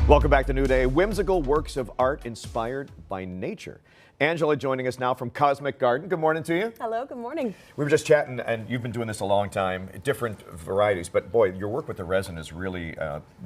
Welcome back to New Day. Whimsical works of art inspired by nature. Angela joining us now from Cosmic Garden. Good morning to you. Hello, good morning. We were just chatting, and you've been doing this a long time, different varieties, but boy, your work with the resin has really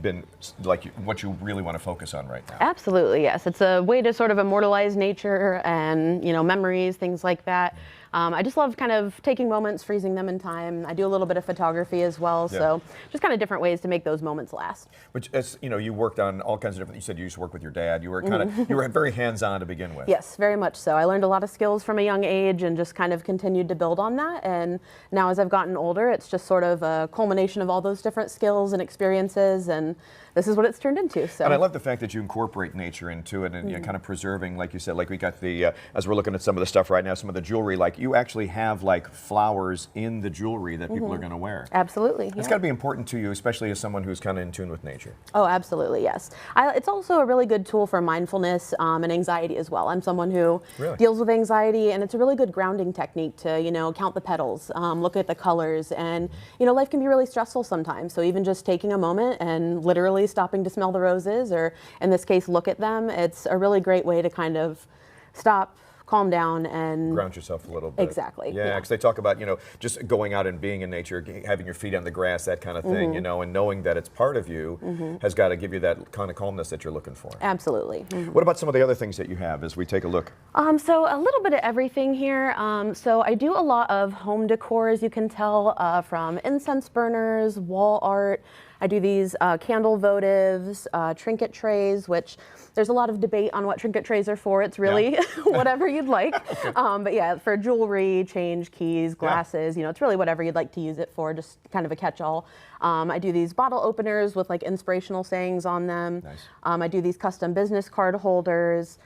been like what you really want to focus on right now. Absolutely, yes. It's a way to sort of immortalize nature and, memories, things like that. I just love kind of taking moments, freezing them in time. I do a little bit of photography as well, so just kind of different ways to make those moments last. Which, as you worked on all kinds of different. You said you used to work with your dad. You were kind of you were very hands-on to begin with. Yes, very much so. I learned a lot of skills from a young age and just kind of continued to build on that. And now, as I've gotten older, it's just sort of a culmination of all those different skills and experiences, and this is what it's turned into. So. And I love the fact that you incorporate nature into it, and you're kind of preserving, like you said, like we got the as we're looking at some of the stuff right now, some of the jewelry, like you actually have like flowers in the jewelry that people are going to wear. Absolutely. It's got to be important to you, especially as someone who's kind of in tune with nature. Oh, absolutely, yes. It's also a really good tool for mindfulness and anxiety as well. I'm someone who deals with anxiety, and it's a really good grounding technique to, count the petals, look at the colors, and, life can be really stressful sometimes. So even just taking a moment and literally stopping to smell the roses, or in this case, look at them, it's a really great way to kind of stop, calm down, and ground yourself a little bit. Exactly. Yeah, because they talk about, just going out and being in nature, having your feet on the grass, that kind of thing, and knowing that it's part of you has got to give you that kind of calmness that you're looking for. Absolutely. What about some of the other things that you have as we take a look? So a little bit of everything here. So I do a lot of home decor, as you can tell, from incense burners, wall art. I do these candle votives, trinket trays, which there's a lot of debate on what trinket trays are for. It's really whatever you'd like. But yeah, for jewelry, change, keys, glasses, it's really whatever you'd like to use it for, just kind of a catch-all. I do these bottle openers with like inspirational sayings on them. Nice. I do these custom business card holders.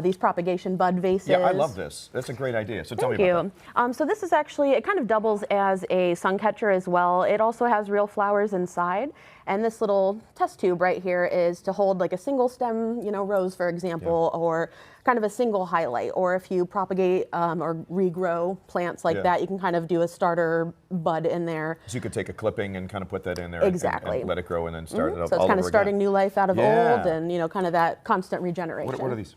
These propagation bud vases. Yeah, I love this. That's a great idea. So tell me about that. So this is actually, it kind of doubles as a sun catcher as well. It also has real flowers inside. And this little test tube right here is to hold like a single stem, rose, for example, or kind of a single highlight. Or if you propagate or regrow plants like that, you can kind of do a starter bud in there. So you could take a clipping and kind of put that in there and let it grow and then start it up So it's all kind of over starting again. new life out of old, and kind of that constant regeneration. What are these?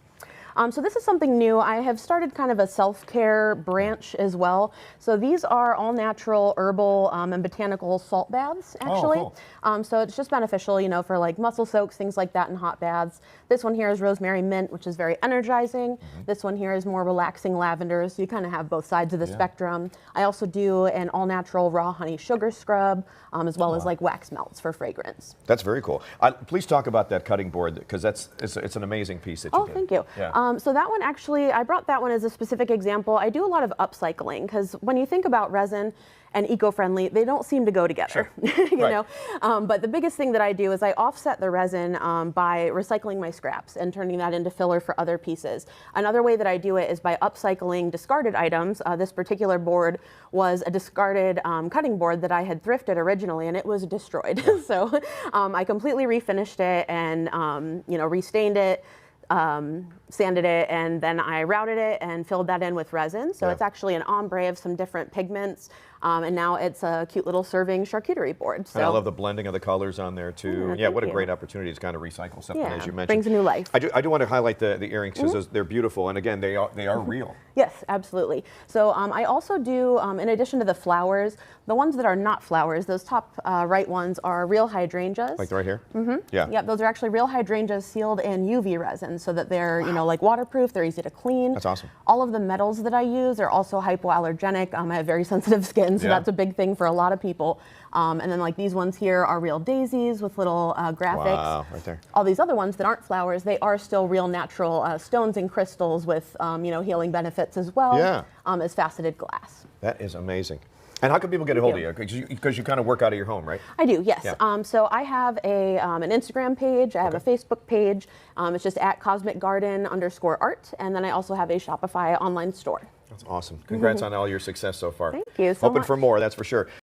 So this is something new. I have started kind of a self-care branch as well. So these are all natural herbal and botanical salt baths, actually. Oh, cool. So it's just beneficial, for like muscle soaks, things like that in hot baths. This one here is rosemary mint, which is very energizing. This one here is more relaxing lavender, so you kind of have both sides of the spectrum. I also do an all-natural raw honey sugar scrub, as well as like wax melts for fragrance. That's very cool. Please talk about that cutting board, because it's an amazing piece that you did. Oh, thank you. Yeah. So that one actually, I brought that one as a specific example. I do a lot of upcycling, because when you think about resin and eco-friendly, they don't seem to go together, Sure. But the biggest thing that I do is I offset the resin by recycling my scraps and turning that into filler for other pieces. Another way that I do it is by upcycling discarded items. This particular board was a discarded cutting board that I had thrifted originally, and it was destroyed. So I completely refinished it and restained it, sanded it, and then I routed it and filled that in with resin. So it's actually an ombre of some different pigments, and now it's a cute little serving charcuterie board. So and I love the blending of the colors on there too. Yeah, what a great opportunity to kind of recycle something, as you mentioned. Brings a new life. I do want to highlight the earrings, because they're beautiful, and again, they are real. Yes, absolutely. So I also do, in addition to the flowers, the ones that are not flowers, those top right ones are real hydrangeas. Like right here? Yeah. Yep, those are actually real hydrangeas sealed in UV resin, so that they're like waterproof, they're easy to clean. That's awesome. All of the metals that I use are also hypoallergenic. I have very sensitive skin, so that's a big thing for a lot of people. And then like these ones here are real daisies with little graphics. Wow, right there. All these other ones that aren't flowers, they are still real natural stones and crystals with healing benefits as well as faceted glass. That is amazing. And how can people get a hold of you? Because you kind of work out of your home, right? I do, yes. Yeah. So I have an Instagram page. I have a Facebook page. It's just at cosmicgarden_art. And then I also have a Shopify online store. That's awesome. Congrats on all your success so far. Thank you so much. Hoping for more, that's for sure.